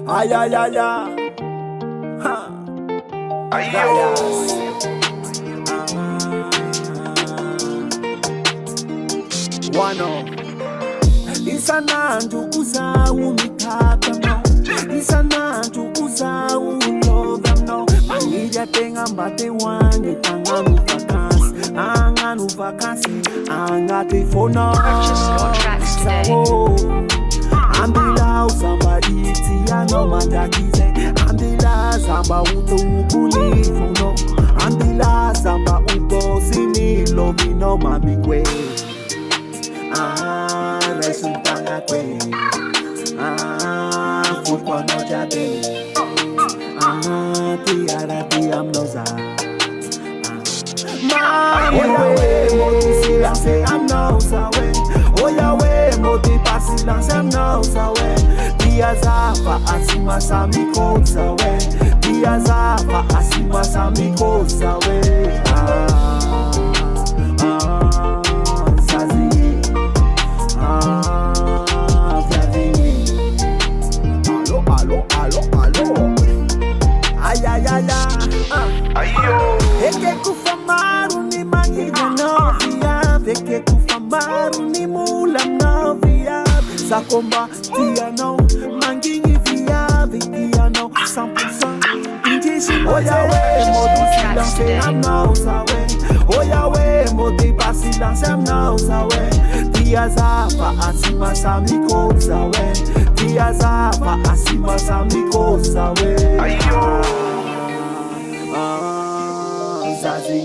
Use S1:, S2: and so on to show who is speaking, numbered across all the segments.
S1: Ay, ay, ay, ay. Ha. RAYAZ. Wano. Isanantu uzawunikata no. Isanantu uzawulova no. Manija tenga mbate wange anganu vacancy, angate fona.
S2: Purchase your tracks today.
S1: Ambila somebody tiano matakize. Ambila samba uto ubulifuno. Ambila samba uto sini lovino mamikwe. Resultanga kwe. Fukwa no jabe. Tiara tiamnoza. Oyawe, moti silence, I'm now sawe. Oyawe, moti pa silence, I'm now sawe. Diazafa asima samiko sawe. Diazafa asima samiko sawe. Zazi, Viavini. Allo. Ay, ay, ay, ay. Eke kufamaru ni mangiga novia. Eke kufamaru ni mula novia. Sakomba tiano mangingi via. Tiano 100% Indisi Oyawe modi silence I'm now sawe. Oyawe modi pa silence I'm now sawe. Diazafa asima samiko sawe. Diazafa asima samiko sawe. Zazi,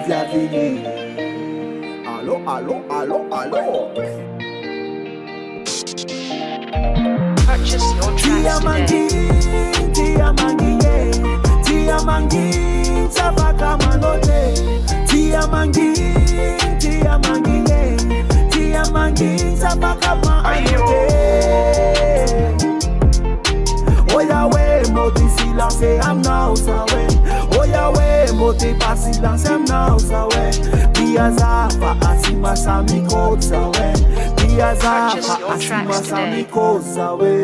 S1: Viavini. Allo.
S2: Purchase your tracks today.
S1: Tiamangi, Sabaka manote. Tiamangi, Sabaka manote. Oyawe, moti silence, I'm now sawe. Oyawe, moti pa silence, I'm now sawe. Diazafa asima samiko sawe. Diazafa asima samiko sawe.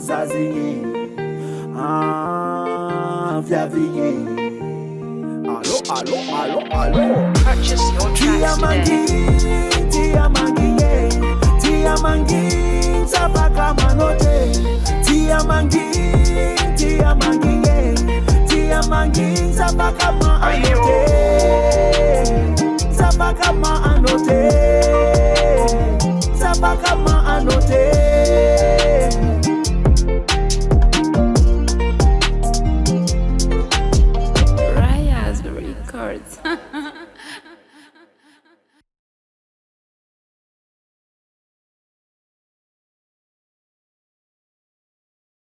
S1: Zazi, Viavini. Allo.
S2: Purchase your tracks today.
S1: Tiamangi, Sabaka manote. Tiamangi,